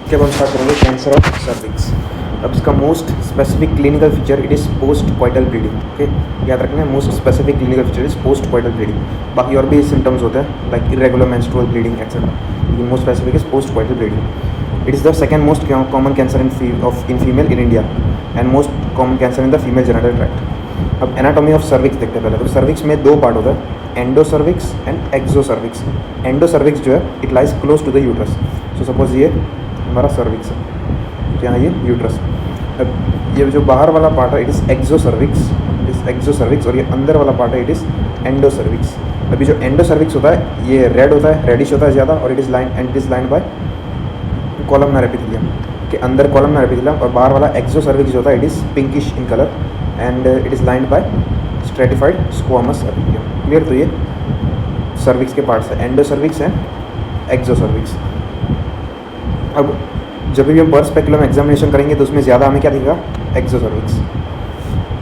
के बाद स्टार्ट करेंगे कैंसर ऑफ सर्विक्स। अब इसका most specific clinical feature it is post coital bleeding. Okay, याद रखना है most specific clinical feature is post coital bleeding. बाकी और भी सिम्टम्स होते हैं like irregular menstrual bleeding etcetera, लेकिन most specific is post coital bleeding. It is the second most common cancer in female in India and most common cancer in the female genital tract. अब anatomy of cervix देखते हैं पहले। तो cervix में दो part होता है, endocervix and exocervix. Endocervix जो है it lies close to the uterus. So suppose ये हमारा सर्विक्स है, यहाँ ये यूट्रस। अब ये जो बाहर वाला पार्ट है इट इज़ एक्सो सर्विक्स, और ये अंदर वाला पार्ट है इट इज़ एंडो सर्विक्स। अभी जो एंडो सर्विक्स होता है ये रेड होता है, रेडिश होता है ज़्यादा, और it is lined bye columnar epithelium के अंदर कॉलमनर एपिथेलियम। और बाहर वाला एक्सो सर्विक्स जो होता है it is pinkish in colour and it is lined by stratified squamous epithelium. Clear? तो ये सर्विक्स के पार्ट्स है, endocervix and exocervix. अब जब भी हम पर स्पेकुलम एग्जामिनेशन करेंगे तो उसमें ज़्यादा हमें क्या दिखेगा, एक्सो सर्विक्स।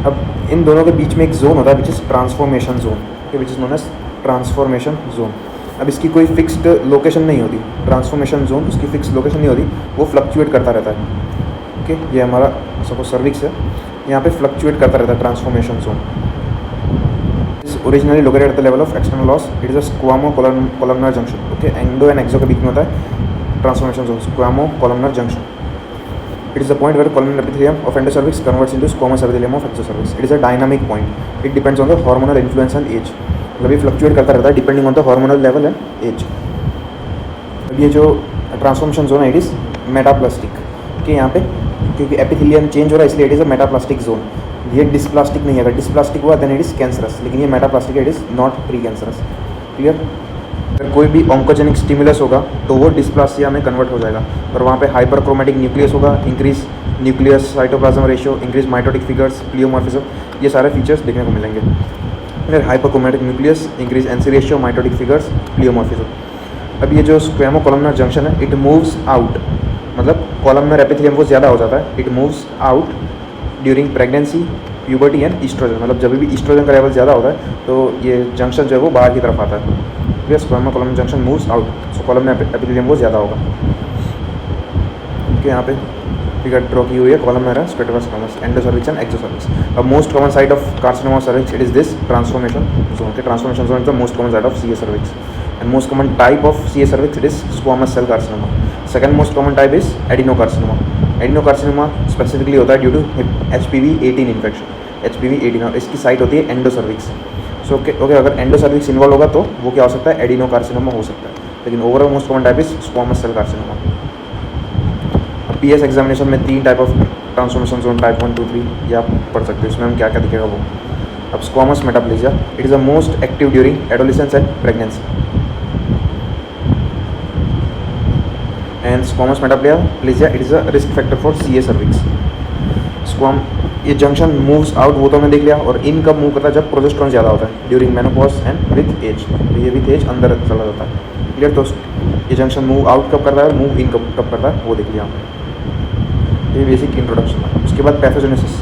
अब इन दोनों के बीच में एक जोन होता है which is transformation zone, which is known as transformation zone. अब इसकी कोई फिक्स्ड लोकेशन नहीं होती, ट्रांसफॉर्मेशन जोन उसकी फिक्स लोकेशन नहीं होती, वो फ्लक्चुएट करता रहता है। ओके, ये हमारा सपोज सर्विक्स है, यहाँ पे फ्लक्चुएट करता रहता है transformation zone. Is originally located at the level of external os. It is a squamo columnar junction. Okay, endo and exo के बीच में होता है transformation zone, squamo columnar junction. It is the point where columnar epithelium of endocervix converts into squamous epithelium of exocervix. It is a dynamic point. It depends on the hormonal influence and age. मतलब ये fluctuate करता रहता है depending on the hormonal level and age. अब ये जो transformation zone है it is metaplastic के यहाँ पे, क्योंकि एपिथेलियम चेंज हो रहा है इसलिए it is a metaplastic zone. ये डिस्प्लास्टिक नहीं है, अगर डिस्प्लास्टिक हुआ देन इट इज़ कैंसरस, लेकिन ये मेटाप्लास्टिक है, it is not pre cancerous. Clear? अगर कोई भी ऑन्कोजेनिक स्टिमुलस होगा तो वो डिस्प्लासिया में कन्वर्ट हो जाएगा, और वहाँ पे हाइपरक्रोमेटिक न्यूक्लियस होगा, increase nucleus cytoplasm ratio, increase mitotic figures, pleomorphism, ये सारे फीचर्स देखने को मिलेंगे। फिर hyperchromatic nucleus, increase NC ratio, mitotic figures, pleomorphism. अब ये जो स्क्वेमो कोलमनर जंक्शन है इट मूव्स आउट, मतलब कॉलमनर एपिथेलियम वो ज़्यादा हो जाता है, it moves out during pregnancy, puberty and oestrogen. मतलब जब भी ईस्ट्रोजन का लेवल ज़्यादा होता है तो ये जंक्शन जो है वो बाहर की तरफ आता है। ये स्क्वेमो कोलमनर जंक्शन मूव्स आउट, सो कोलमनर एपिथेलियम वो ज़्यादा होगा। ओके, यहाँ पे फिगर ड्रॉ की हुई है, कॉलमनर है, stratified squamous, endocervix and exocervix. अब most common site of carcinoma cervix it is this transformation zone. के transformation zone is the most common site of CA cervix and most common type of CA cervix it is squamous cell carcinoma. Second most common type is adenocarcinoma. Adenocarcinoma specifically होता है due to HPV-18 infection, HPV-18, और इसकी site होती है endocervix. So okay, अगर endocervix involve होगा तो वो क्या हो सकता है, एडिनोकार्सिनोमा हो सकता है, लेकिन overall most common type is squamous cell carcinoma. अब PS एग्जामिनेशन में 3 type of transformation zone, type 1, 2, 3 ये आप पढ़ सकते हो, इसमें हम क्या क्या दिखेगा वो। अब squamous metaplasia it is the most active during adolescence and pregnancy, and squamous metaplasia it is a risk factor for CA cervix. ये जंक्शन मूव्स आउट वो तो हमने देख लिया, और इन कब मूव करता है, जब प्रोजेस्टेरॉन ज़्यादा होता है during menopause and with age. तो ये विथ एज अंदर चला जाता है। क्लियर? तो ये जंक्शन मूव आउट कब करता है, मूव इन कब करता है वो देख लिया हमने। ये बेसिक इंट्रोडक्शन है। उसके बाद पैथोजेनेसिस।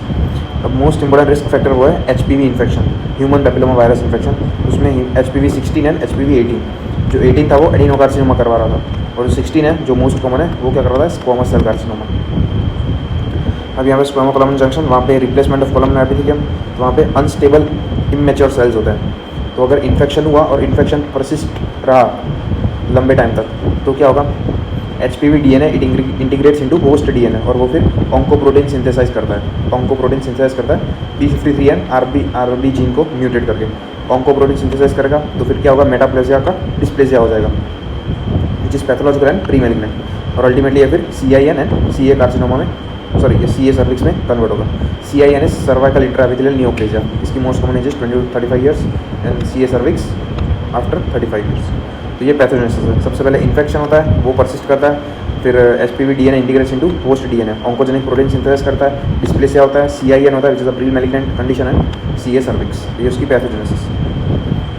अब मोस्ट इंपॉर्टेंट रिस्क फैक्टर वो है HPV infection, human papilloma virus infection. उसमें HPV-16 एंड HPV-18। जो 18 था वो एडिनोकार्सिनोमा करवा रहा था, और जो 16 है जो मोस्ट कॉमन है वो क्या कर रहा था, स्क्वामस सेल कार्सिनोमा। अब यहाँ पे स्क्वेमो कोलमनर जंक्शन, वहाँ पे रिप्लेसमेंट ऑफ कोलमनर एपिथेलियम, तो वहाँ पे अनस्टेबल इमेच्योर सेल्स होते हैं। तो अगर इन्फेक्शन हुआ और इन्फेक्शन परसिस्ट रहा लंबे टाइम तक तो क्या होगा, HPV DNA it integrates into host DNA, और वो फिर ऑन्कोप्रोटीन सिंथेसाइज करता है। ऑन्कोप्रोटीन सिंथेसाइज करता है P53 एंड RB जीन को म्यूटेट करके ऑन्कोप्रोटीन सिंथेसाइज करेगा, तो फिर क्या होगा, मेटाप्लेजिया का डिस्प्लेजिया हो जाएगा, which is pathological and pre malignant, और अल्टीमेटली ये फिर CIN एंड CA कार्सिनोमा में, सॉरी ये CA सर्विक्स में कन्वर्ट होगा। CIN is cervical intraepithelial neoplasia, इसकी most common age is 20 to 35 years and CA cervix after 35 years. तो ये पैथोजेनेसिस है। सबसे पहले इन्फेक्शन होता है, वो परसिस्ट करता है, फिर HPV DNA integrates into host DNA, oncogenic protein synthesis करता है, डिस्प्लेसिया होता है, CIN होता है which is a pre malignant condition and CA cervix, ये उसकी पैथोजेनेसिस।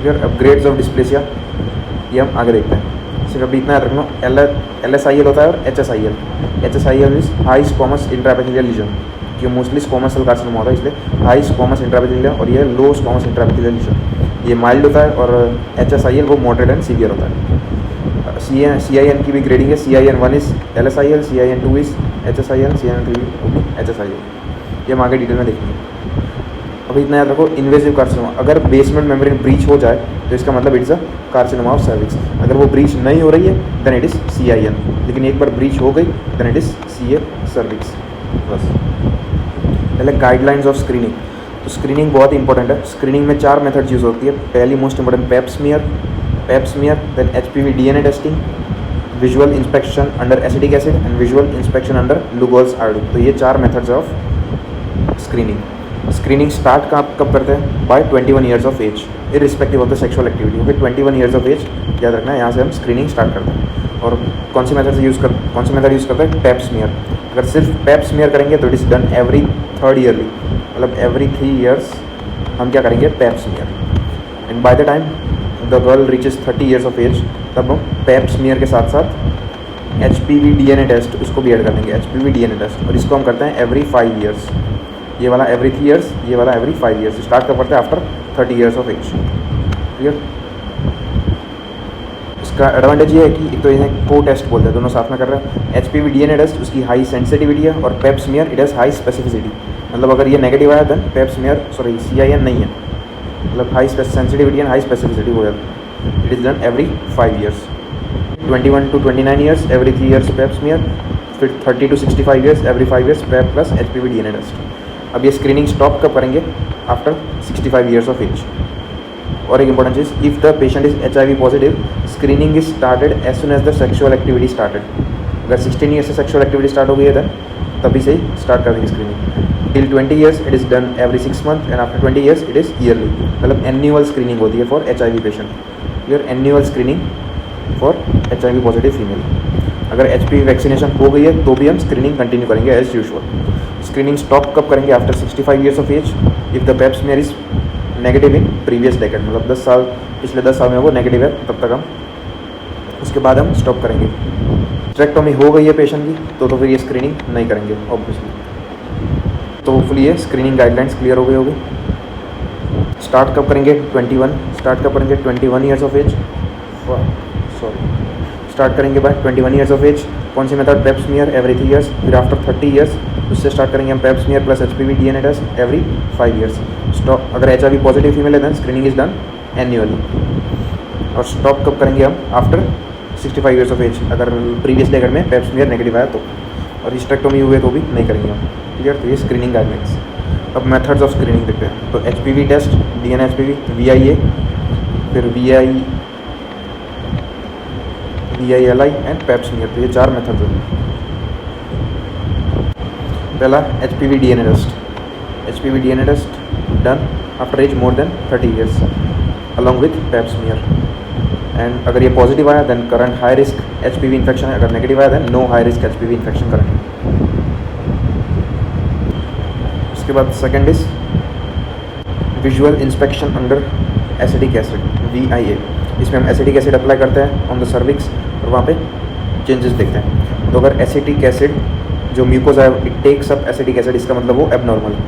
फिर अपग्रेड्स ऑफ डिस्प्लेसिया ये हम आगे देखते हैं। सिर्फ अभी इतना याद रखना, LSIL होता है और HSIL। HSIL is high squamous intraepithelial lesion, कि मोस्टली स्क्वामस सेल कार्सिनोमा होता है इसलिए हाई स्क्वामस इंट्राएपिथेलियल, और ये लो स्क्वामस इंट्राएपिथेलियल लीजन, ये माइल्ड होता है, और HSIL वो मॉडरेट एंड सीवियर होता है। CIN की भी ग्रेडिंग है। CIN 1 is LSIL, CIN 2 is HSIL, CIN 3 HSIL। ये हम आगे डिटेल में देखेंगे। अभी इतना याद रखो, इन्वेसिव कार्सिनोमा, अगर बेसमेंट मेम्ब्रेन ब्रीच हो जाए तो इसका मतलब it's a carcinoma of cervix. अगर वो ब्रीच नहीं हो रही है देन इट इज़ CIN, लेकिन एक बार ब्रीच हो गई then it is CA cervix. बस पहले गाइडलाइंस ऑफ स्क्रीनिंग। तो स्क्रीनिंग बहुत इंपॉर्टेंट है। स्क्रीनिंग में 4 मेथड्स यूज़ होती है। पहली most important pap smear, then HPV DNA testing, visual inspection under acetic acid and visual inspection under Lugol's iodine. तो ये 4 methods of screening. Screening start कब करते हैं? By 21 years of age, irrespective of the sexual activity. Okay, 21 years of as याद रखना है, यहाँ से हम स्क्रीनिंग स्टार्ट करते हैं। और कौन सी मेथड यूज़ करते हैं? Pap smear. अगर सिर्फ पैप स्मीयर करेंगे तो it is done every 3rd yearly, मतलब एवरी 3 ईयर्स हम क्या करेंगे? Pap smear. And by the time the girl reaches 30 years of age तब हम पैप स्मीयर के साथ साथ HPV DNA टेस्ट उसको भी ऐड कर देंगे, HPV DNA टेस्ट। और इसको हम करते हैं एवरी 5 ईयर्स। ये वाला एवरी 3 ईयर्स, ये वाला एवरी 5 ईयर्स। स्टार्ट कब करते हैं? After 30 years of age. Clear? इसका एडवांटेज ये है कि एक तो इन्हें को टेस्ट बोलते हैं, दोनों साथ में कर रहे हैं। HPV DNA टेस्ट उसकी हाई सेंसिटिविटी है और pap smear it has high specificity. मतलब अगर ये नेगेटिव आया देन पैप स्मीयर CIN नहीं है, मतलब high sensitivity and high specificity हो जाती है। It is done every 5 years. 21 to 29 years every 3 years pap smear, फिर 30 to 65 years every 5 years pap plus HPV DNA test. अब ये स्क्रीनिंग स्टॉप कब करेंगे? After 65 years of age. और एक इंपॉर्टेंट चीज़, if the patient is HIV positive, screening is started as soon as the sexual activity started. अगर 16 years से sexual activity start हो गई है देन तभी से ही स्टार्ट कर देंगे screening. Till 20 years it is done every 6 month and after 20 years it is yearly, मतलब एनुअल स्क्रीनिंग होती है for HIV patient. Clear? Annual screening for HIV positive female. अगर HPV वैक्सीनेशन हो गई है तो भी हम स्क्रीनिंग कंटिन्यू करेंगे एज यूजुअल। स्क्रीनिंग स्टॉप कब करेंगे? After 65 years of age if the pap smear is negative in previous decade, मतलब 10 साल, पिछले 10 साल में वो नेगेटिव है तब तक हम, उसके बाद हम स्टॉप करेंगे। हिस्टेरेक्टोमी हो गई है पेशेंट की तो फिर ये स्क्रीनिंग नहीं करेंगे ऑब्वियसली। तो होपफुली ये स्क्रीनिंग गाइडलाइंस क्लियर हो गई होगी। स्टार्ट कब करेंगे? 21 ईयर्स ऑफ एज, स्टार्ट करेंगे बाय 21 ईयर्स ऑफ एज। कौन सी method? Pap smear every 3 years. फिर आफ्टर 30 ईयर्स उससे स्टार्ट करेंगे हम pap smear plus HPV DNA test every 5 years. Stop अगर HIV पॉजिटिव फीमेल है then screening is done annually. और स्टॉप कब करेंगे हम? आफ्टर 65 ईयर्स ऑफ एज, अगर प्रीवियस डेकेड में पैप स्मीयर नेगेटिव आया तो। और हिस्टेरेक्टोमी हुए तो भी नहीं करेंगे हम। क्लियर? तो ये स्क्रीनिंग गाइडलाइंस। अब मेथड्स ऑफ स्क्रीनिंग देखते हैं। तो HPV test, DNA HPV, VIA, फिर VILI एंड पैप स्मीयर। तो ये 4 मेथड्स हैं। पहला HPV DNA test done after age more than 30 years along with pap smear. And अगर ये पॉजिटिव आया then current high risk HPV infection है, अगर नेगेटिव आया then no high risk HPV infection current. उसके बाद second is visual inspection under acetic acid, VIA। इसमें हम एसिटिक एसिड अप्लाई करते हैं ऑन द सर्विक्स और वहाँ पे चेंजेस देखते हैं। तो अगर एसिटिक एसिड जो म्यूकोसा है it takes up acetic acid, इसका मतलब वो एबनॉर्मल है।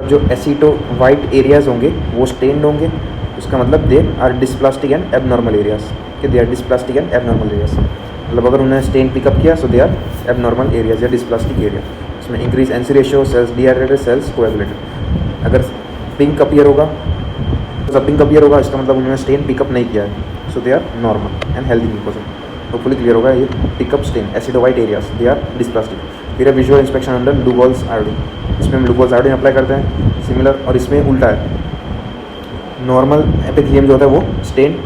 जो एसिटो वाइट एरियाज होंगे वो स्टेन्ड होंगे, उसका मतलब they are dysplastic and abnormal areas, कि they are dysplastic and abnormal areas. मतलब अगर उन्होंने स्टेन पिकअप किया so they are abnormal areas या डिस्प्लास्टिक एरिया। इसमें increase NC ratio, cells dehydrated, cells coagulated. अगर पिंक अपीयर होगा इसका मतलब उन्होंने स्टेन पिकअप नहीं किया है, so they are normal and healthy mucosa. Hopefully clear होगा ये pick up stain acetowhite areas, they are dysplastic. फिर है visual inspection under Lugol's iodine. इसमें हम लुगोल्स आयोडीन अप्लाई करते हैं सिमिलर, और इसमें उल्टा है, नॉर्मल एपिथेलियम जो होता है वो स्टेन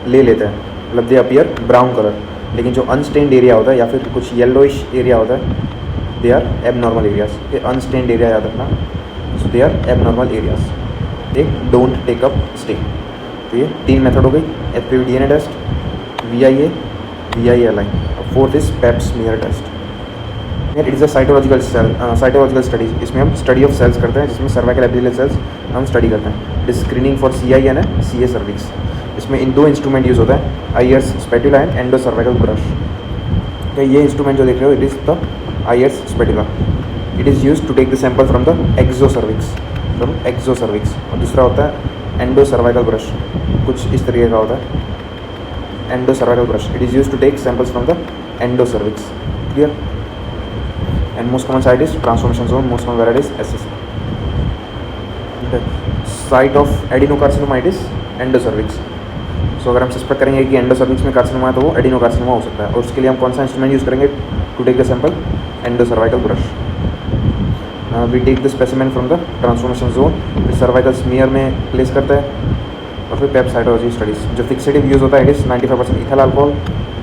ले लेता है, मतलब दे अपीयर ब्राउन कलर, लेकिन जो अनस्टेन्ड एरिया होता है या फिर कुछ येलोइश एरिया होता है दे आर एबनॉर्मल एरियाज। ये अनस्टेन्ड एरिया याद रखना, so they are abnormal areas, they don't take up stain. तो ये 3 मेथड हो गई, HPV DNA टेस्ट, VIA, VILI। Fourth is pap smear test. It is a cytological studies. इसमें हम स्टडी ऑफ सेल्स करते हैं, जिसमें सर्वाइकल एपिथेलियल सेल्स हम स्टडी करते हैं। स्क्रीनिंग फॉर CIN है, CA सर्विक्स। इसमें इन 2 इंस्ट्रूमेंट यूज़ होता है, IRS spatula and endo cervical brush. तो ये इंस्ट्रूमेंट जो देख रहे हो it is the IRS spatula. It is use to take the sample from the exo cervix. और दूसरा होता है एंडो सर्वाइकल ब्रश, कुछ इस तरीके का होता है। endocervical brush. It is used to take samples from the endocervix. Clear? And most common site is transformation zone. Most common variety is SS. The site of adenocarcinoma it is endocervix. सो अगर हम suspect करेंगे कि endocervix में carcinoma है तो वो adenocarcinoma हो सकता है, और उसके लिए हम कौन सा इंस्ट्रूमेंट यूज़ करेंगे to take the sample? Endocervical brush. We take the specimen from the transformation zone, फिर सर्वाइकल स्मीयर में प्लेस करता है, और फिर पेप साइटोलॉजी स्टडीज. जो फिक्सेटिव यूज़ होता है it is 95% ethyl alcohol.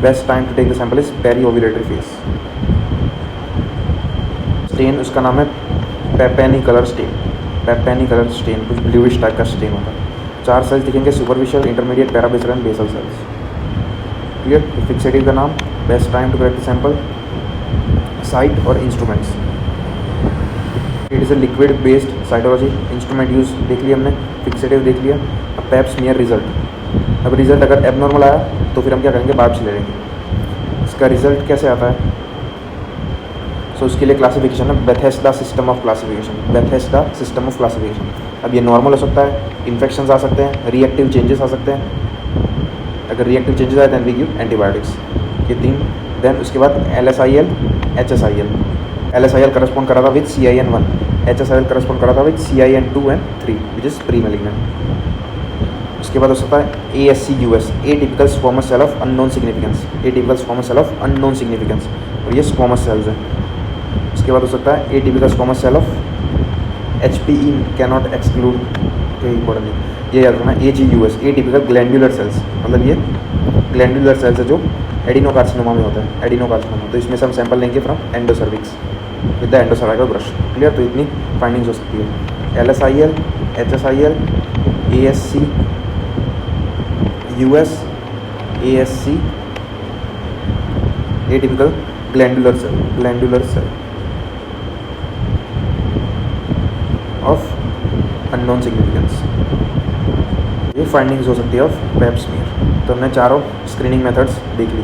Best time to take the sample is peri ovulatory phase. Stain उसका नाम है Papanicolaou stain. Papanicolaou stain कुछ ब्लूइश टाइप का स्टेन होता है. 4 सेल्स दिखेंगे, superficial, intermediate, parabasal and basal cells. Clear? Fixative का नाम, best time to collect the sample, site और instruments. It is a liquid based cytology. Instrument use देख लिया हमने, फिक्सेटिव देख लिया. अब पेप स्मीयर रिजल्ट. अब रिजल्ट अगर एबनॉर्मल आया तो फिर हम क्या करेंगे? बायोप्सी ले लेंगे. इसका रिजल्ट कैसे आता है? सो उसके लिए क्लासिफिकेशन है Bethesda system of classification. Bethesda system of classification. अब ये नॉर्मल हो सकता है, इन्फेक्शंस आ सकते हैं, रिएक्टिव चेंजेस आ सकते हैं. अगर रिएक्टिव चेंजेस आए दैन वी गिव एंटीबायोटिक्स. ये 3. देन उसके बाद LSIL, HSIL. LSIL करस्पॉन्ड करा था विद CIN1, HSIL करस्पॉन्ड करा था with CIN2 and 3 which is pre malignant. उसके बाद हो सकता है ASCUS, atypical squamous cell of unknown significance. Atypical squamous cell of unknown significance, और ये स्क्वामस सेल्स हैं. उसके बाद हो सकता है atypical squamous cell of HPE cannot exclude. Important नहीं, ये याद रखना. AGUS, एटिपिकल ग्लैंडुलर सेल्स, मतलब ये ग्लैंडुलर सेल्स है जो एडिनोकार्सिनोमा में होता है. एडिनोकार्सिनोमा, तो इसमें से हम सैंपल लेंगे from endocervix with the endocervical brush. Clear? तो इतनी फाइंडिंग्स हो सकती है. LSIL, HSIL, ASCUS, ASC, atypical glandular cell of unknown significance. ये फाइंडिंग्स हो सकती है ऑफ पेप स्मीयर. तो हमने चारों स्क्रीनिंग मेथड्स देख ली.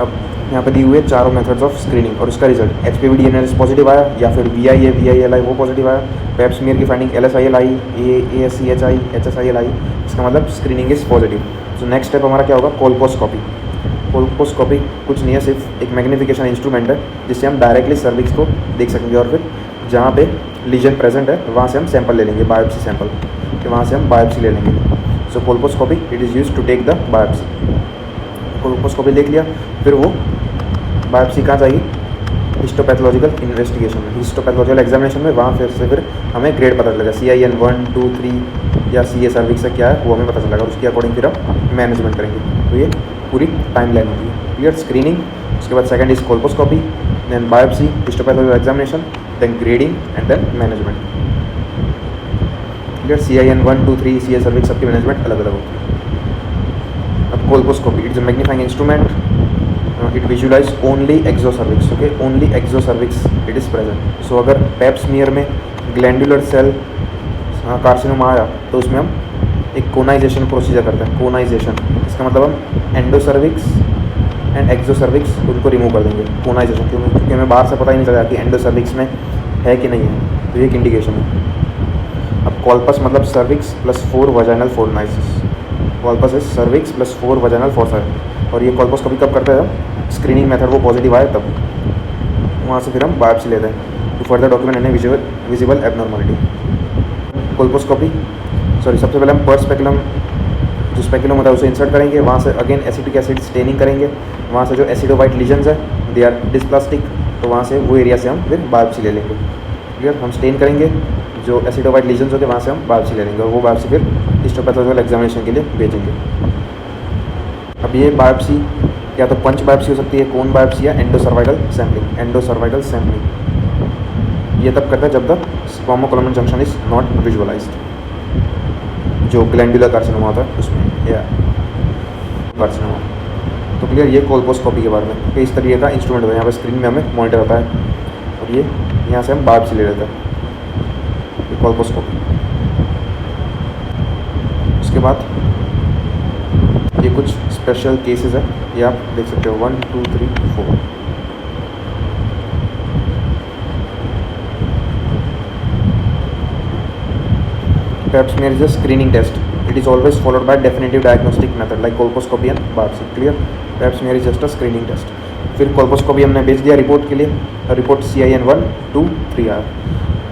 अब यहाँ पे दी हुई है चारों मेथड्स ऑफ स्क्रीनिंग और उसका result. HPV DNA analysis positive आया, या फिर VIA, VILI वो पॉजिटिव आया. पेप स्मीयर की फाइंडिंग LSIL आई, ASCHI, HSIL आई. इसका मतलब स्क्रीनिंग इज पॉजिटिव. तो नेक्स्ट स्टेप हमारा क्या होगा? कोल्पोस्कोपी. कोल्पोस्कोपी कुछ नहीं है, सिर्फ एक मैग्नीफिकेशन इंस्ट्रूमेंट है जिससे हम डायरेक्टली सर्विक्स को देख सकेंगे, और फिर जहाँ पे लीजन प्रेजेंट है वहाँ से हम सैंपल ले लेंगे, बायोप्सी सैंपल, फिर वहाँ से हम बायोप्सी ले लेंगे. So colposcopy it is use to take the biopsy. Colposcopy देख लिया, फिर वो बायोप्सी कहाँ जाएगी? हिस्टोपैथोलॉजिकल इन्वेस्टिगेशन में, हिस्टोपैथोलॉजिकल एग्जामिनेशन में. वहाँ फिर हमें ग्रेड पता चलेगा, CIN 1, 2, 3 या CA सर्विक्स क्या है वो हमें पता चलेगा, और उसके अकॉर्डिंग फिर हम मैनेजमेंट करेंगे. तो ये पूरी टाइम लाइन होती है. क्लियर? स्क्रीनिंग, उसके बाद second is colposcopy, then biopsy, histopathological examination, then grading and then management. Clear? CIN 1, 2, 3 CA cervix सबकी मैनेजमेंट अलग अलग होती है. अब colposcopy it is a magnifying instrument. It visualize only exocervix. Okay, only exocervix it is present. So अगर pap smear में glandular cell carcinoma आया तो उसमें हम एक कोनाइजेशन प्रोसीजर करते हैं. कोनाइजेशन इसका मतलब हम एंडोसर्विक्स एंड एक्सोसर्विक्स उनको रिमूव कर देंगे. कोनाइजेशन क्योंकि हमें बाहर से पता ही नहीं चला कि एंडोसर्विक्स में है कि नहीं है, तो ये एक इंडिकेशन है. अब कॉल्पस मतलब cervix plus 4 vaginal fornices. Colpos is cervix plus 4 vaginal fornices. और ये कॉल्पस कभी कब करते हैं? स्क्रीनिंग मेथड वो पॉजिटिव आए तब. वहाँ से फिर हम बायोप्सी लेते हैं to further document any visible abnormality. Colposcopy सबसे पहले हम पर स्पेकुलम, जो स्पेकुलम होता है उसे इंसर्ट करेंगे. वहाँ से अगेन एसिटिक एसिड स्टेनिंग करेंगे. वहाँ से जो एसिडोवाइट लीजन्स है दे आर डिस्प्लास्टिक, तो वहाँ से वो एरिया से हम फिर बायोप्सी ले लेंगे. क्लियर? हम स्टेन करेंगे, जो एसिडोवाइट लीजन्स होते हैं वहाँ से हम बायोप्सी ले लेंगे, और वो बायोप्सी फिर हिस्टोपैथोलॉजिकल एग्जामिनेशन के लिए भेजेंगे. अब ये बायोप्सी या तो पंच बायोप्सी हो सकती है, कोन बायोप्सी, या एंडोसर्वाइकल सैम्पलिंग. एंडोसर्वाइकल सैम्पलिंग ये तब करता है जब तक स्क्वामोकोलमन जंक्शन इज नॉट विजुअलाइज्ड. जो ग्लैंडुलर कार्सिनोमा होता है उसमें, या कार्सिनोमा. तो क्लियर? ये कोल्पोस्कोपी के बारे में कि इस तरीके का इंस्ट्रूमेंट होता है. यहाँ पर स्क्रीन में हमें मॉनिटर होता है, और ये यहाँ से हम बायोप्सी ले लेते हैं. कोल्पोस्कोपी. उसके बाद ये कुछ स्पेशल केसेस है, ये आप देख सकते हो 1, 2, 3, 4. Pap smear is a screening test. It is always followed by definitive diagnostic method like colposcopy and biopsy. Clear? Pap smear is just a screening test. फिर colposcopy हमने भेज दिया रिपोर्ट के लिए, रिपोर्ट CIN 1, 2, 3 आया.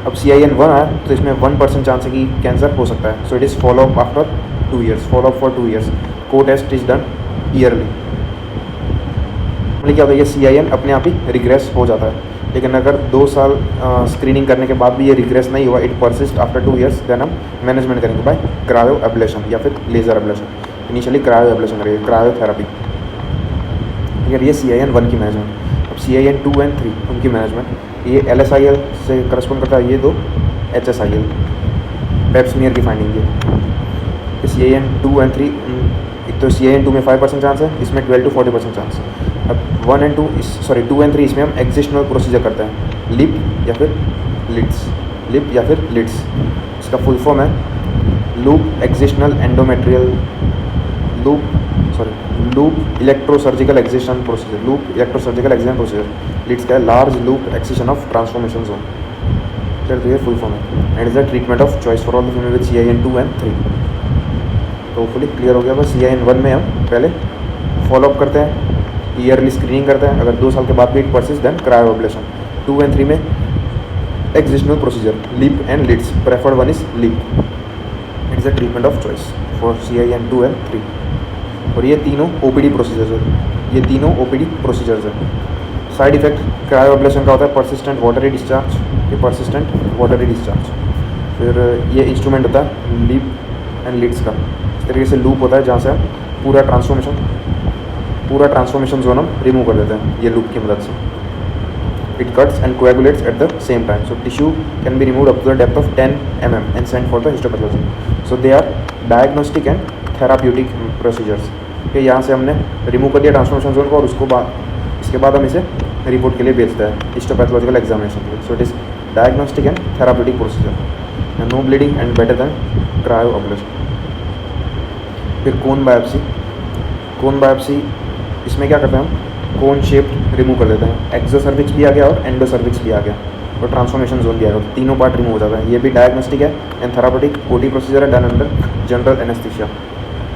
अब CIN 1 आया तो इसमें 1% चांस है कि कैंसर हो सकता है. So it is follow up after 2 years, follow up for 2 years. को टेस्ट इज डन ईयरली. क्या होता है, ये CIN अपने आप ही रिग्रेस हो जाता है. लेकिन अगर 2 साल स्क्रीनिंग करने के बाद भी ये रिग्रेस नहीं हुआ, it persist after 2 years, then हम मैनेजमेंट करेंगे बाय क्रायो एब्लेशन या फिर laser ablation. Initially cryo ablation करेंगे, क्रायोथेरेपी. अगर ये CIN 1 की मैनेजमेंट. अब CIN 2 and 3 उनकी मैनेजमेंट. ये LSIL से करस्पॉन्ड करता है, ये 2 HSIL. पेप स्मीयर की फाइंडिंग ये CIN 2 and 3. एक तो CIN 2 में 5% चांस है, इसमें 12 to 40% चांस. अब 1 and 2 2 and 3 इसमें हम एक्जिस्टनल प्रोसीजर करते हैं, लिप या फिर लिड्स. लिप या फिर लिड्स इसका फुल फॉर्म है loop excisional endometrial loop electrosurgical excision procedure. Loop electrosurgical excision procedure. LLETZ का है large loop excision of transformation zone. चल तो ये फुल फॉर्म है. And is the treatment of choice for all the female with CIN 2 and 3. तो fully clear हो गया. बस CIN 1 में हम पहले फॉलोअप करते हैं, ईयरली स्क्रीनिंग करते हैं. अगर 2 साल के बाद भी it persist then cryoablation. 2 and 3 में excisional procedure LEEP and LLETZ. Preferred one is LEEP. It is the treatment of choice for CIN 2 and 3. और ये तीनों OPD प्रोसीजर्स है. ये तीनों OPD प्रोसीजर्स हैं. साइड इफेक्ट क्रायो एब्लेशन का होता है परसिस्टेंट वाटरी डिस्चार्ज. ये परसिस्टेंट वाटरी डिस्चार्ज. फिर ये इंस्ट्रूमेंट होता है लिप एंड लिड्स का. इस तरीके से लूप होता है जहाँ से हम पूरा ट्रांसफॉर्मेशन जोन हम रिमूव कर देते हैं ये लूप की मदद से. It cuts and coagulates at the same time. So tissue can be removed up to the depth of 10 mm and sent for the histopathology. So they are diagnostic and therapeutic procedures. कि यहाँ से हमने remove कर दिया transformation zone को और इसके बाद हम इसे रिपोर्ट के लिए भेजते हैं हिस्टोपैथोलॉजिकल एग्जामिनेशन के लिए. So it is diagnostic and therapeutic procedure. No bleeding and better than cryo ablation. फिर कोन बायोप्सी इसमें क्या करते हैं हम, कोन शेप्ड रिमूव कर देते हैं. एक्सो सर्विक्स भी आ गया और एंडो सर्विक्स भी आ गया और ट्रांसफॉर्मेशन जोन भी आ गया. तीनों पार्ट रिमूव हो जाता है. ये भी डायग्नोस्टिक है एंड थेराप्यूटिक OT प्रोसीजर है done under general anaesthesia.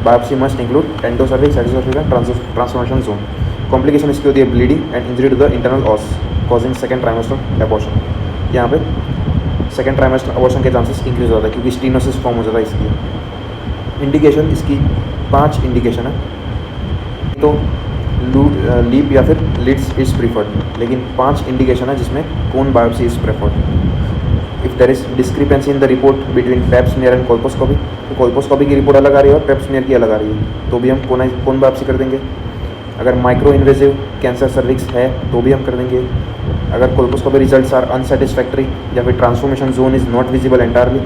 Biopsy must include endo cervix, exo cervix and transformation zone. Complication इसकी होती है bleeding and injury to the internal os causing second trimester abortion. यहाँ पे second trimester abortion के chances increase हो जाता है क्योंकि स्टीनोसिस फॉर्म हो जाता है इसलिए. इंडिकेशन इसकी 5 इंडिकेशन है. तो लीप या फिर लिड्स इज़ प्रीफर्ड, लेकिन 5 इंडिकेशन है जिसमें cone biopsy is preferred. If there is discrepancy in the report between pap smear and colposcopy, तो कोल्पोस्कोपी की रिपोर्ट अलग आ रही है और पेप स्मीयर की अलग आ रही है, तो भी हम कोन बायोप्सी कर देंगे. अगर माइक्रो इन्वेजिव कैंसर सर्विक्स है तो भी हम कर देंगे. अगर कोल्पोस्कोपी रिजल्ट्स आर अनसेटिस्फैक्ट्री या फिर transformation zone is not visible entirely,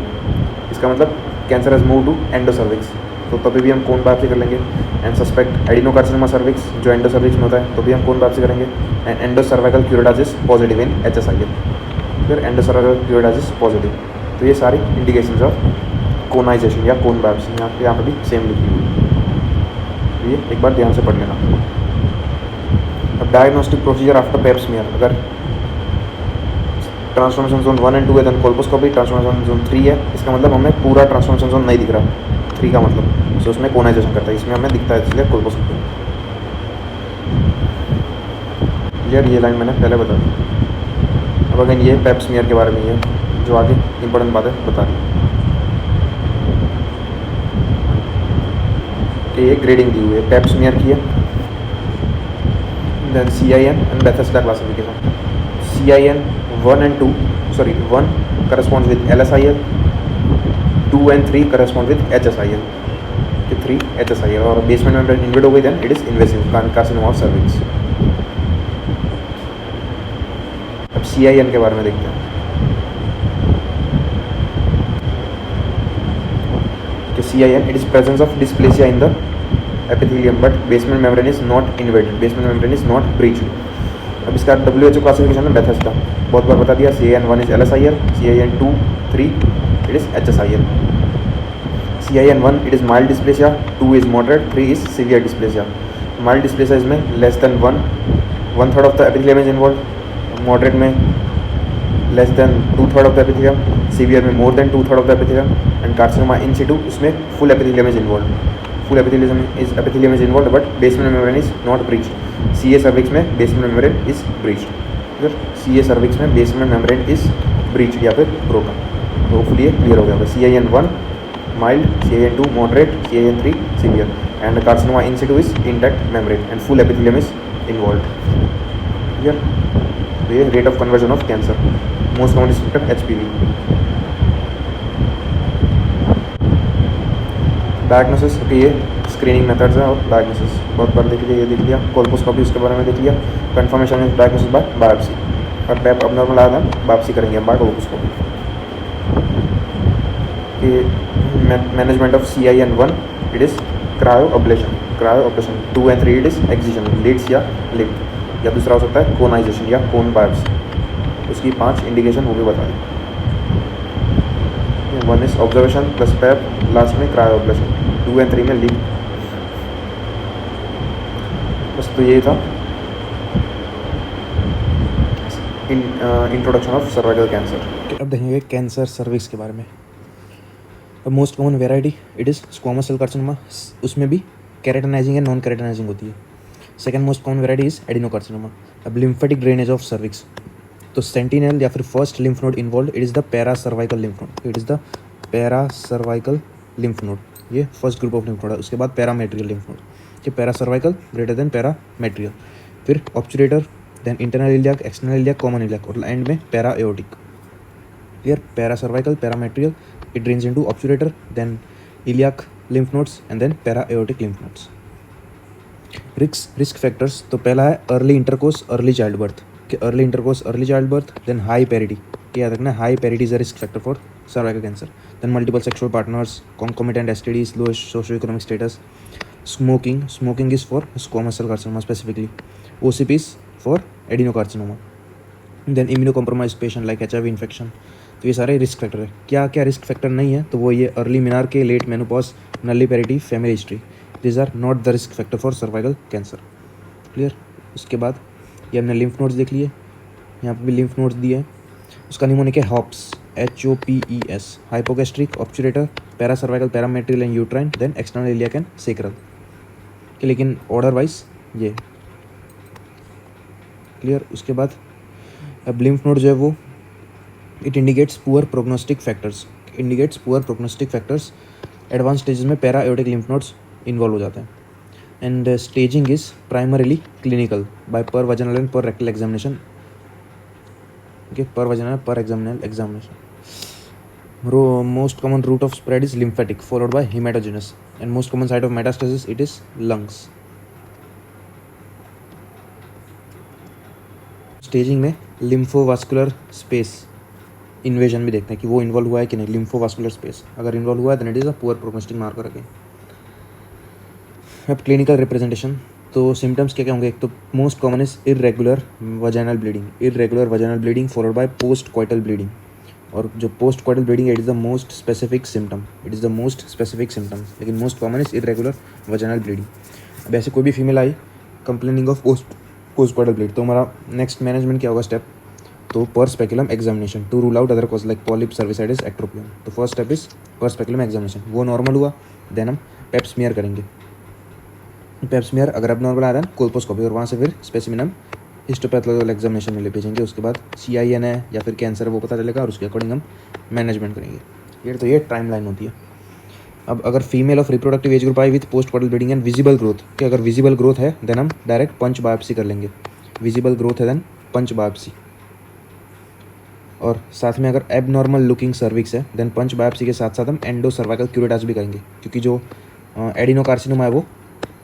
इसका मतलब cancer has move to endocervix, तो तभी भी हम कोन बायोप्सी कर लेंगे. एंड सस्पेक्ट एडिनोकार्सिनोमा सर्विक्स जो एंडो सर्विक्स में होता है तो भी हम कोन बायोप्सी करेंगे. And endo cervical curettage positive in HSIL. फिर एंडो सर्वाइकल क्यूरेटासिस पॉजिटिव. तो ये सारी इंडिकेशंस ऑफ कोनाइजेशन या कोन बायोप्सी यहाँ पर भी सेम लिखी हुई. ये एक बार ध्यान से पढ़ लेना. अब डायग्नोस्टिक प्रोसीजर आफ्टर पेप स्मीयर. अगर ट्रांसफॉर्मेशन जोन 1 and 2 है देन कोल्पोस्कोपी. ट्रांसफॉर्मेशन जोन 3 है, इसका मतलब हमें पूरा ट्रांसफॉर्मेशन जोन नहीं दिख रहा 3 का मतलब, सो उसमें कोनाइजेशन करता है, इसमें हमें दिखता है इसलिए कोल्पोस्कोपी. क्लियर? ये लाइन मैंने पहले बता दी. अब अगेन ये पेप स्मीयर के बारे में ही है जो आगे इंपॉर्टेंट बातें बता दी. कि ये ग्रेडिंग दी हुई है पेप स्मीयर की है. Then CIN and Bethesda classification. CIN 1 and 2 1 corresponds with LSIL, 2 and 3 correspond with HSIL. 3 HSIL और बेसमेंट मेम्ब्रेन इन्वेड हो गई then it is invasive carcinoma of cervix. अब CIN के बारे में देखते हैं कि CIN it is presence of dysplasia in the epithelium but basement membrane is not invaded, basement membrane is not breached. अब इसका WHO क्लासिफिकेशन है बेथेस्डा, बहुत बार बता दिया. CIN 1 is LSIL, CIN 2, 3 it is HSIL. CIN 1 it is mild dysplasia, 2 is moderate, 3 is severe dysplasia. Mild dysplasia इसमें less than 1/3 of the epithelium is involve. Moderate में less than 2/3 of the epithelium, severe में more than 2/3 of the epithelium, and carcinoma in situ, इसमें full epithelium is involve, full epithelium is involve, but basement membrane is not breached. CA cervix में basement membrane is breached, फिर CA cervix में basement membrane is breached या फिर broken. तो hopefully ये clear हो गया होगा। CIN1 mild, CIN2 moderate, CIN3 severe, and carcinoma in situ is intact membrane and full epithelium is involved. Here, the rate of conversion of cancer, most common is HPV. Diagnosis, okay, ये screening methods है और diagnosis बहुत बार देख लिया, ये देख लिया। Colposcopy उसके बारे में देख लिया। Confirmation of diagnosis by biopsy, और पैप अबनॉर्मल आया था बायोप्सी करेंगे by colposcopy. Management of CIN1, it is cryoablation, 2 and 3 it is excision, leads या limb, या दूसरा हो सकता है कोनाइजेशन या कोन बायोप्सी। उसकी 5 इंडिकेशन वो भी बता दी। 1 is observation plus pap, last में क्रायोअब्लेशन, 2 and 3 में limb। बस तो ये था इंट्रोडक्शन ऑफ सर्वाइकल कैंसर। अब देखेंगे कैंसर सर्विक्स के बारे में। Most common variety it is squamous cell carcinoma, उसमें भी केराटिनाइजिंग एंड नॉन केराटिनाइजिंग होती है। Second most common variety is adenocarcinoma. अब लिम्फेटिक ड्रेनेज ऑफ सर्विक्स, तो सेंटिनल या फिर first lymph node involve, it is the paracervical lymph node, it is the paracervical lymph node, ये first group of lymph node है। उसके बाद parametrial lymph node, ये paracervical greater then पैरामेट्रियल, फिर obturator, then internal iliac, external iliac, common iliac, और end में para aortic. Clear? Paracervical, parametrial, it drains into obturator, then iliac lymph nodes, and then para-aortic lymph nodes. Risk factors, तो पहला है early intercourse, early childbirth, कि early intercourse, early childbirth, then high parity, कि याद रखना high parity is a risk factor for cervical cancer, then multiple sexual partners, concomitant STDs, low socioeconomic status, smoking is for squamous cell carcinoma specifically, OCP is for adenocarcinoma, then immunocompromised patient like HIV infection। तो ये सारे risk factor है। क्या क्या risk factor नहीं है, तो वो ये early menarche, late menopause, nulliparity, family history, this are not the risk factor for cervical cancer. Clear? उसके बाद ये हमने लिम्फ नोड्स देख लिए, यहाँ पे भी लिम्फ नोड्स दिए हैं। उसका निमोनिक है HOPS, HOPES, hypogastric, obturator, paracervical, parametrial and uterine, then external iliac and sacral, कि लेकिन ऑर्डर वाइज ये। क्लियर? उसके बाद अब लिम्फ नोड जो है वो it indicates poor prognostic factors, advance stages में para aortic lymph nodes involve हो जाते हैं। And staging is primarily clinical by per vaginal and per rectal examination, okay, per vaginal per examination. Most common route of spread is lymphatic followed by haematogenous, and most common site of metastasis it is lungs. Staging में lymphovascular space invasion भी देखते हैं कि वो involve हुआ है कि नहीं। लिम्फोवास्कुलर स्पेस अगर इन्वॉल्व हुआ है then it is a poor prognostic marker again. अब क्लिनिकल रिप्रेजेंटेशन, तो सिम्टम्स क्या क्या होंगे? एक तो most common is irregular vaginal bleeding followed by post coital bleeding, और जो post coital bleeding it is the most specific symptom, लेकिन most common is irregular vaginal bleeding. अब ऐसे कोई भी फीमेल आई complaining of post coital bleed, तो हमारा नेक्स्ट मैनेजमेंट क्या होगा स्टेप? तो पर speculum examination to rule out other cause like polyp, cervicitis, ectropion. तो first step is per speculum examination, वो नॉर्मल हुआ देन हम पेप स्मीयर करेंगे। पेप स्मीयर अगर अब नॉर्मल आ रहा है कोल्पोस्कोपी, और वहाँ से फिर स्पेसिमेन हम हिस्टोपैथोलॉजिकल एग्जामिनेशन में ले भेजेंगे। उसके बाद CIN है या फिर कैंसर वो पता चलेगा, और उसके अकॉर्डिंग हम मैनेजमेंट करेंगे। ये तो ये टाइम लाइन होती है। अब अगर female of reproductive age group I with post quartile bleeding and visible growth, कि अगर विजिबल ग्रोथ है देन हम डायरेक्ट पंच बायोप्सी कर लेंगे। विजिबल ग्रोथ है देन पंच बायोप्सी, और साथ में अगर एबनॉर्मल लुकिंग सर्विक्स है देन पंच बायोप्सी के साथ साथ हम एंडो सर्वाइकल क्यूरेटाज भी करेंगे, क्योंकि जो एडिनोकार्सिनोमा है वो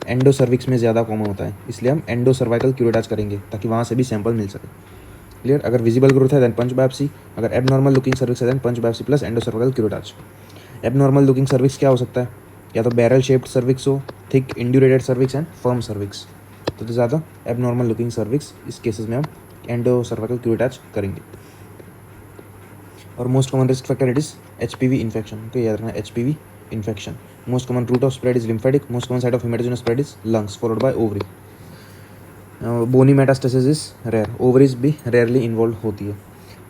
एंडो सर्विक्स में ज़्यादा कॉमन होता है, इसलिए हम एंडो सर्वाइकल क्यूरेटाज करेंगे ताकि वहाँ से भी सैंपल मिल सके। क्लियर? अगर विजिबल ग्रोथ है देन पंच बायोप्सी, अगर एबनॉर्मल लुकिंग सर्विक्स है then punch biopsy plus endocervical curettage. Abnormal looking cervix क्या हो सकता है? या तो बैरल शेप्ड सर्विक्स हो, thick indurated cervix and firm cervix, तो ज़्यादा एबनॉर्मल लुकिंग सर्विक्स, इस केसेस में हम एंडो सर्वाइकल क्यूरेटाज करेंगे। और most common risk factor it is HPV infection, तो याद रखना HPV infection. Most common route of spread is lymphatic, most common site of haematogenous spread is lungs followed by ovary. Bony metastasis is rare, ovaries भी rarely involve होती है।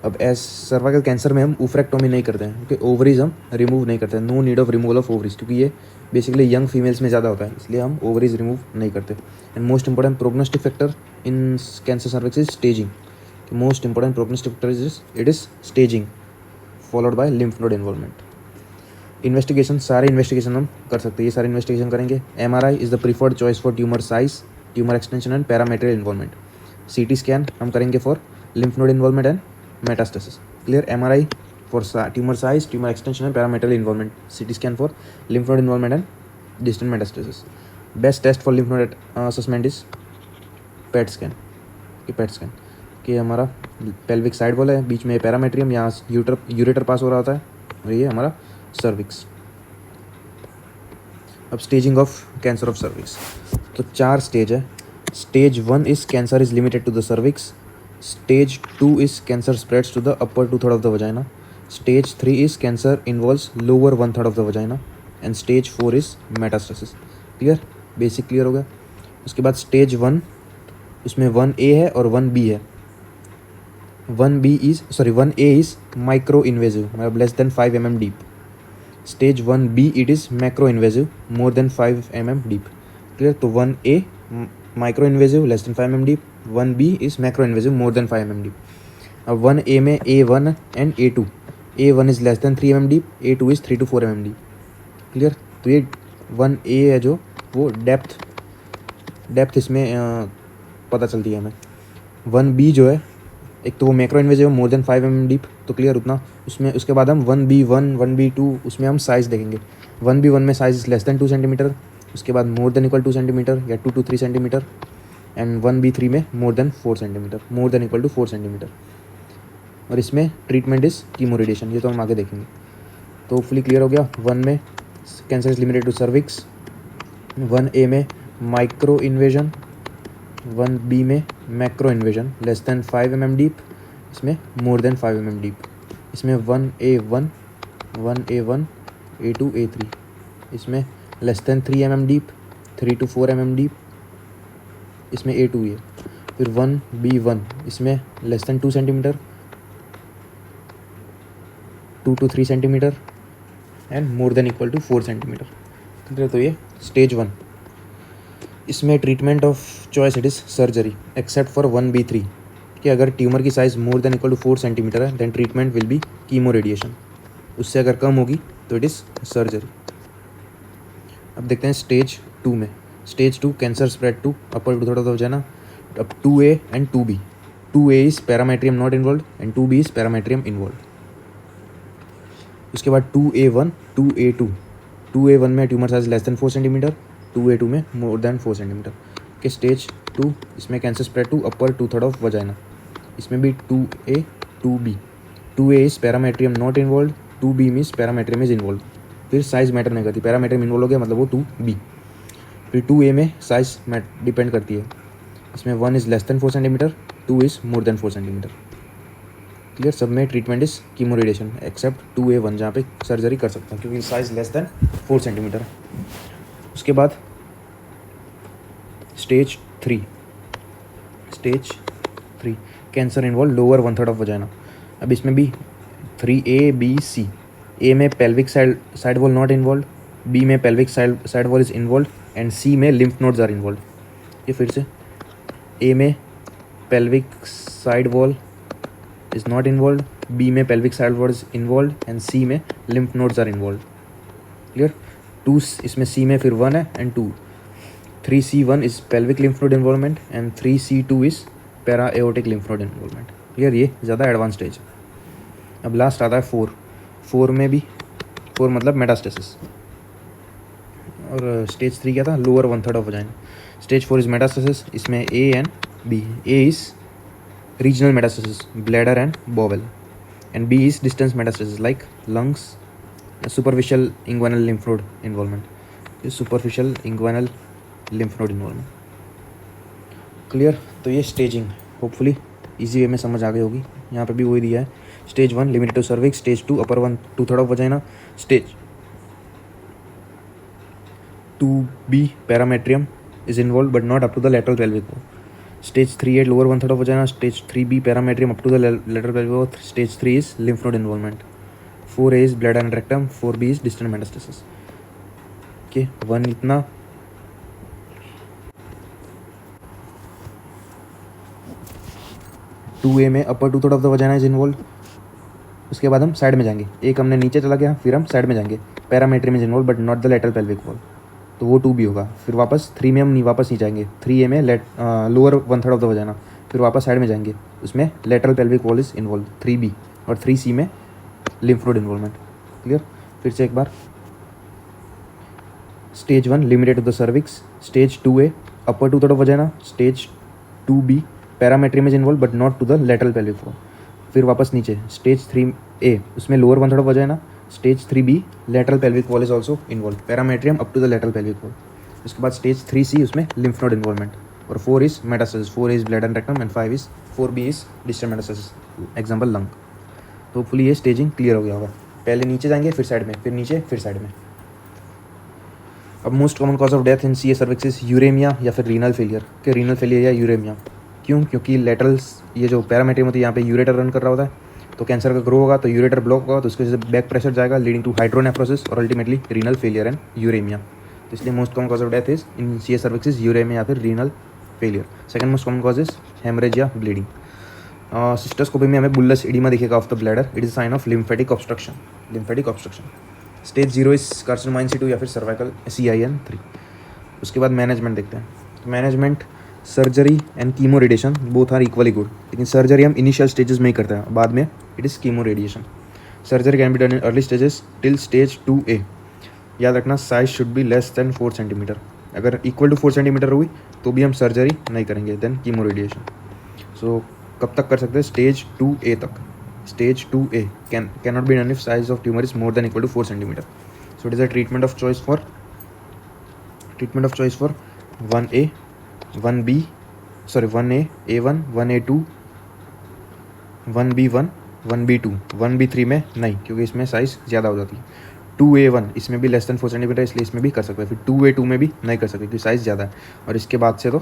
अब as cervical cancer में हम ओवरेक्टोमी नहीं करते हैं, क्योंकि ओवरीज हम रिमूव नहीं करते हैं, no need of removal of ovaries, क्योंकि ये बेसिकली यंग फीमेल्स में ज़्यादा होता है, इसलिए हम ओवरीज रिमूव नहीं करते। And most important prognostic factor in cancer cervix is staging. Most important prognostic factor it is staging followed by lymph node involvement. Investigation, सारे इन्वेस्टिगेशन हम कर सकते हैं, ये सारे इन्वेस्टिगेशन करेंगे। MRI is the preferred choice for tumour size, tumour extension and parametrial involvement. CT scan हम करेंगे for lymph node involvement and metastasis. Clear? MRI for tumour size, tumour extension and parametrial involvement. CT scan for lymph node involvement and distant metastasis. Best test for lymph node assessment is PET scan. PET scan कि हमारा pelvic side wall है, बीच में पैरामेट्रियम, यहाँ ureter पास हो रहा होता है, और ये हमारा सर्विक्स। अब staging of cancer of cervix, तो 4 स्टेज है। Stage 1 is cancer is limited to the cervix. Stage 2 is cancer spreads to the upper 2/3 of the vagina. Stage 3 is cancer involves lower 1/3 of the vagina. And stage 4 is metastasis. Clear? Basic clear हो गया। उसके बाद stage 1, उसमें 1A है और 1B है। 1A is micro invasive, मतलब less than 5 mm deep. Stage 1B it is macro invasive, more than 5 mm deep. Clear? तो 1A micro invasive less than 5 mm deep, 1B is macro invasive more than 5 mm deep. अब 1A में A1 and A2, A1 is less than 3 mm deep, A2 is 3 to 4 mm deep. Clear? तो ये 1A है जो वो depth इसमें पता चलती है हमें। 1B जो है, एक तो वो macro invasive more than 5 mm deep, तो क्लियर उतना। उसमें उसके बाद हम 1B1 1B2 उसमें हम साइज़ देखेंगे। 1B1 में साइज लेस देन 2 सेंटीमीटर, उसके बाद मोर देन इक्वल 2 सेंटीमीटर या 2 to 3 सेंटीमीटर, एंड 1B3 में more than 4 centimetre, more than equal to 4 centimetre. और इसमें ट्रीटमेंट इज़ कीमो रेडिएशन, ये तो हम आगे देखेंगे। तो होपफुली क्लियर हो गया। 1 में cancer is limited to cervix, 1A में माइक्रो इन्वेजन, 1B में macro invasion less than 5 mm deep, इसमें मोर देन 5 mm डीप। इसमें 1A1 A2 A3, इसमें less than 3 mm deep, 3 to 4 mm deep, इसमें A2 है। फिर 1B1, इसमें less than 2 centimetre, 2 to 3 centimetre, and more than equal to 4 centimetre. तो ये stage 1। इसमें treatment of choice it is surgery except for 1B3, कि अगर ट्यूमर की size more than equal to 4 centimetre है then treatment will be chemo radiation. उससे अगर कम होगी तो इट इज़ सर्जरी। अब देखते हैं स्टेज 2 में। Stage 2 cancer spread to upper 2/3 of the vagina. अब 2A and 2B। 2A is parametrium not involve and 2B is parametrium involve. उसके बाद 2A1 2A2। 2A1 में tumour size less than 4 centimetre, 2A2 में more than 4 centimetre के। Stage 2 इसमें cancer spread to upper 2/3 of vagina. इसमें भी 2A 2B। 2A is parametrium not involve, 2B means parametrium is involve. फिर size matter नहीं करती, पैरामेट्रियम involve हो गया मतलब वो 2B। फिर 2A में साइज डिपेंड करती है, इसमें 1 is less than 4 centimetre, 2 is more than 4 centimetre. Clear? सब में treatment is chemo radiation except 2A1 जहाँ पे सर्जरी कर सकते हैं क्योंकि साइज लेस देन 4 सेंटीमीटर है। उसके बाद stage 3। Stage 3 cancer involve lower 1/3 of vagina. अब इसमें भी 3A B C। A में pelvic side wall not involve, B में pelvic side wall is involve, and C में लिम्फ नोड्स आर इन्वॉल्व। ये फिर से A में pelvic side wall is not involved, B में pelvic side wall is involved and C में lymph nodes are involved. Clear? 2 इसमें C में फिर 1 है and 2. 3C1 is pelvic lymph node involvement and 3C2 is para aortic lymph node involvement. Clear? ये ज़्यादा advance stage. अब last आता है 4। 4 में भी 4 मतलब मेटास्टेसिस। और स्टेज 3 क्या था? Lower 1/3 of vagina. Stage 4 is metastasis, इसमें A and B. A is regional metastasis, bladder and bowel, and B is distance metastasis like lungs, superficial inguinal lymph node involvement. Is superficial inguinal lymph node involvement. Clear? तो ये staging hopefully easy way में समझ आ गई होगी। यहाँ पे भी वही दिया है। Stage 1 limited to cervix, stage 2 upper 1/2 of vagina, stage 2B parametrium is involved but not up to the lateral pelvic bone. Stage 3A lower one third of vagina. Stage 3B parametrium up to the lateral pelvic. Stage 3 is lymph node involvement. 4A is bladder and rectum. 4B is distal metastasis. Okay, one इतना 2A में अपर two third of the वजाना is involve. उसके बाद हम side में जाएंगे. एक हमने नीचे चला गया, फिर हम साइड में जाएंगे. Parametrium is involve but not the lateral pelvic wall, तो वो 2B होगा. फिर वापस 3 में हम वापस नहीं जाएंगे. 3A में lower one third of the vagina. फिर वापस साइड में जाएंगे, उसमें lateral pelvic wall is involve 3B. और 3C में लिम्फ नोड इन्वॉल्वमेंट. क्लियर. फिर से एक बार. Stage 1 limited to the cervix. Stage 2A upper two third of vagina. Stage 2B parametrium is involve but not to the lateral pelvic wall. फिर वापस नीचे stage 3A, उसमें lower one third of vagina. Stage 3B lateral pelvic wall is also involve, parametrium up to the lateral pelvic wall. उसके बाद stage 3C, उसमें lymph node involvement. और 4 is metastasis. 4 is bladder and rectum and 4B is distal metastasis, example lung. तो hopefully ये staging clear हो गया होगा. पहले नीचे जाएंगे, फिर साइड में, फिर नीचे, फिर साइड में. अब most common cause of death in CA cervix is uraemia या फिर रीनल फेलियर. के रीनल फेलियर या यूरेमिया. क्यों? क्योंकि लेटरल्स, ये जो पैरामेट्रियम होती है यहाँ पे यूरेटर रन कर रहा होता है. तो कैंसर का ग्रो होगा तो यूरेटर ब्लॉक होगा, तो उसके वजह से बैक प्रेशर जाएगा, लीडिंग टू हाइड्रोनेफ्रोसिस और ultimately renal failure and uraemia. तो इसलिए most common cause of death is in CA cervix is uraemia या फिर renal failure. Second most common cause is haemorrhage या ब्लीडिंग. सिस्टोस्कोपी में हमें bullous oedema दिखेगा of the bladder. It is sign of lymphatic obstruction. Lymphatic obstruction. Stage 0 is carcinoma in situ या फिर cervical CIN3. उसके बाद मैनेजमेंट देखते हैं. तो management, surgery and chemo radiation both are equally good. लेकिन सर्जरी हम इनिशियल स्टेजेस में ही करते हैं, बाद में it is chemo radiation. Surgery can be done in early stages till stage 2A. याद रखना, size should be less than 4 centimetre. अगर इक्वल टू 4 सेंटीमीटर हुई तो भी हम सर्जरी नहीं करेंगे, देन कीमो रेडिएशन. सो कब तक कर सकते हैं? स्टेज 2A तक. Stage 2A can not be done if size of tumour is more than equal to 4 centimetre. So it is a treatment of choice for 1A, 1B, sorry 1A, A1, 1A2, 1B1, 1B2. 1B3 में नहीं, क्योंकि इसमें size ज़्यादा हो जाती है. 2A1 इसमें भी लेस देन 4 सेंटीमीटर, इसलिए इसमें भी कर सकते हैं. फिर 2A2 में भी नहीं कर सकते क्योंकि साइज़ ज़्यादा है. और इसके बाद से तो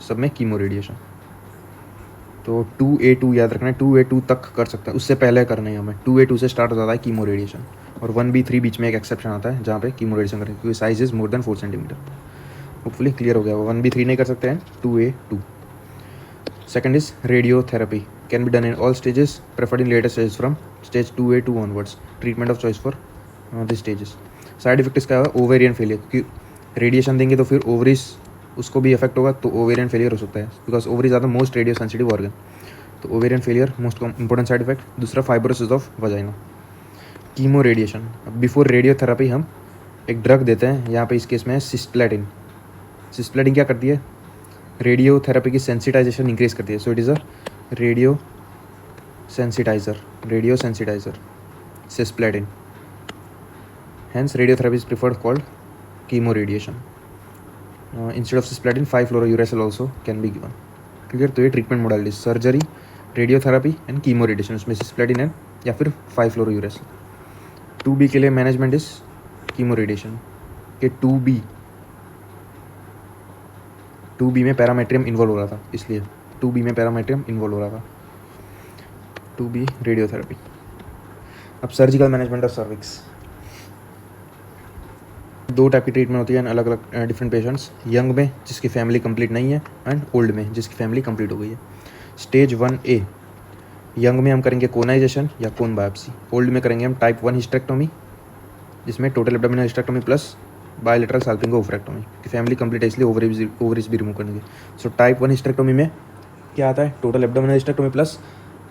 सब में कीमो रेडिएशन. तो 2A2 याद रखना है, 2A2 तक कर सकते हैं, उससे पहले करना है हमें. 2A2 से स्टार्ट हो जाता है कीमो रेडिएशन. और 1B3 बीच में एक एक्सेप्शन आता है जहाँ पे कीमो रेडिएशन करें, क्योंकि size is more than 4 centimetre. Hopefully clear हो गया होगा. 1B3 नहीं कर सकते हैं, 2A2. Second is radiotherapy. Can be done in all stages, preferred in later stages from stage 2A2 onwards. Treatment of choice for this stages. Side effect इसका होगा ovarian failure, क्योंकि रेडिएशन देंगे तो फिर ओवरीज उसको भी इफेक्ट होगा, तो ओवेरियन फेलियर हो सकता है, because ovaries are the most radio sensitive organ. तो ovarian failure most important side effect. दूसरा fibrosis of vagina. Chemo radiation. Before radiotherapy हम एक ड्रग देते हैं, यहाँ पे इस केस में है सिस्प्लेटिन. सिस्प्लेटिन क्या करती है? रेडियोथेरेपी की सेंसिटाइजेशन इंक्रीज करती है. So it is a radio sensitizer cisplatin. Hence radiotherapy is preferred called chemo radiation. Instead of cisplatin 5-fluorouracil also can be given. Clear. तो ये treatment modality, surgery, radiotherapy and chemo radiation. उसमें cisplatin है या फिर 5-fluorouracil. 2B के लिए management is chemo radiation. के 2B में पैरामेट्रियम इन्वॉल्व हो रहा था, इसलिए 2B में पैरामेट्रियम इन्वॉल्व हो रहा था. 2B radiotherapy. अब surgical management of cervix. 2 type की ट्रीटमेंट होती है अलग अलग डिफरेंट पेशेंट्स. यंग में जिसकी फैमिली कंप्लीट नहीं है, एंड ओल्ड में जिसकी फैमिली कंप्लीट हो गई है. स्टेज 1A यंग में हम करेंगे कोनाइजेशन या कोन बायोप्सी. ओल्ड में करेंगे हम टाइप 1 हिस्टेक्टोमी, जिसमें total abdominal hysterectomy plus bilateral salpingo ovarectomy. की फैमिली कंप्लीट है इसलिए ओवरीज भी रिमूव करेंगे. सो टाइप 1 हिस्टेक्टोमी में क्या आता है? Total abdominal hysterectomy plus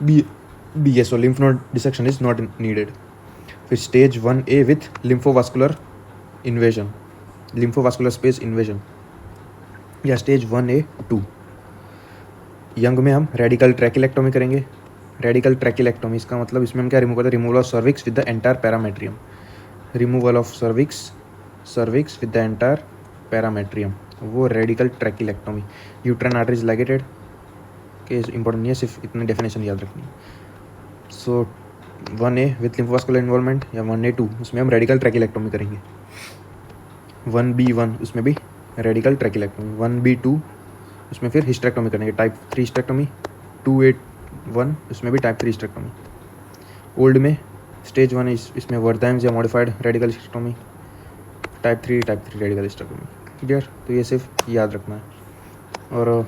BS, और lymph node dissection is not needed. फिर stage 1A with lymphovascular invasion, lymphovascular space invasion, या स्टेज 1A2. यंग में हम रेडिकल ट्रैकिलेक्टोमी करेंगे. रेडिकल ट्रैकिलेक्टोमी इसका मतलब इसमें हम क्या रिमूव करते हैं? Removal of cervix with the entire parametrium. Removal of cervix with the entire parametrium, वो radical trachelectomy. Uterine arteries ligated के इंपॉर्टेंट नहीं है, सिर्फ इतनी डेफिनेशन याद रखनी है. सो 1A विथ लिम्फोवास्कुलर इन्वॉल्वमेंट या 1A2, उसमें हम रेडिकल ट्रैकिलेक्टोमी करेंगे. 1B1 उसमें भी रेडिकल ट्रैकिलेक्टोमी. 1B2 उसमें फिर हिस्टेरेक्टोमी करेंगे, टाइप 3 हिस्टेरेक्टोमी। 281 उसमें भी टाइप 3 हिस्टेरेक्टोमी। ओल्ड में स्टेज 1 इसमें वर्धाइम्स या modified radical hysterectomy, type 3 radical hysterectomy. Clear? तो ये सिर्फ याद रखना है। और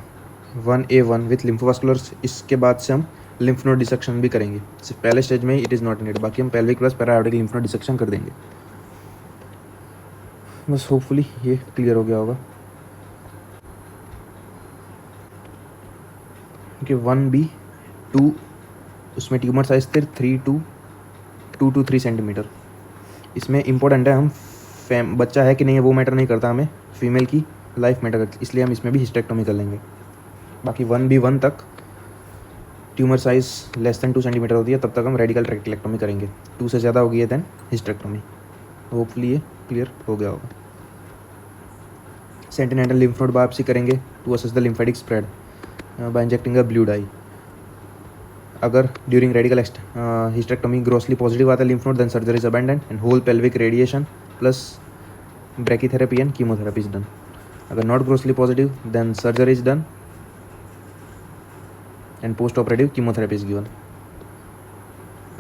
1A1 विथ लिम्फोवास्कुलर्स, इसके बाद से हम लिम्फ नोड डिसेक्शन भी करेंगे। सिर्फ पहले स्टेज में इट इज़ नॉट नीडेड, बाकी हम pelvic plus paraaortic lymph node dissection कर देंगे। बस होपफुली ये क्लियर हो गया होगा कि 1B2 उसमें ट्यूमर साइज थे 2 to 3 सेंटीमीटर। इसमें इम्पोर्टेंट है हम बच्चा है कि नहीं है वो मैटर नहीं करता, हमें फीमेल की लाइफ मैटर करती, इसलिए हम इसमें भी हिस्टेरेक्टोमी कर लेंगे। बाकी 1B1 तक tumour size less than 2 centimetre होती है, तब तक हम रेडिकल ट्रैक्टिलेक्टोमी करेंगे। 2 से ज़्यादा होगी है देन हिस्टेरेक्टोमी। होपफुली ये क्लियर हो गया होगा। सेंटिनेंटल लिम्फ नोड बायोप्सी करेंगे to assess the lymphatic spread by injecting a blue dye. अगर during radical hysterectomy grossly positive आता है lymph node, then surgery is abandon and whole pelvic radiation plus brachytherapy and chemotherapy is done. अगर not grossly positive then surgery is done and post operative chemotherapy is given.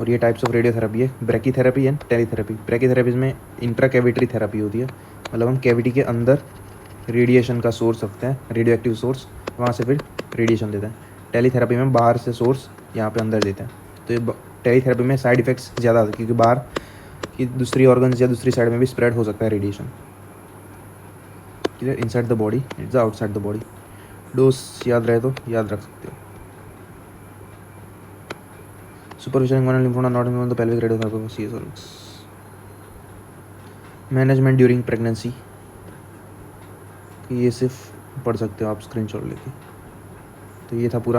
और ये types of radiotherapy है, brachytherapy and teletherapy. Brachytherapy में इंट्राकैविटरी therapy होती है, मतलब हम cavity के अंदर रेडिएशन का सोर्स रखते हैं, रेडियो एक्टिव सोर्स, वहाँ से फिर रेडिएशन देते हैं। टेलीथेरेपी में बाहर से सोर्स यहाँ पे अंदर देते हैं। तो ये टेलीथेरेपी में साइड इफेक्ट्स ज़्यादा आते हैं क्योंकि बाहर की दूसरी ऑर्गन्स या दूसरी साइड में भी स्प्रेड हो सकता है radiation. Clear? Inside the body it's outside the body. Dose याद रहे तो याद रख सकते हो। Supervision lymph node not in the pelvic radiotherapy C cervix. Management during pregnancy, ये सिर्फ पढ़ सकते हो आप स्क्रीनशॉट लेके। तो ये था पूरा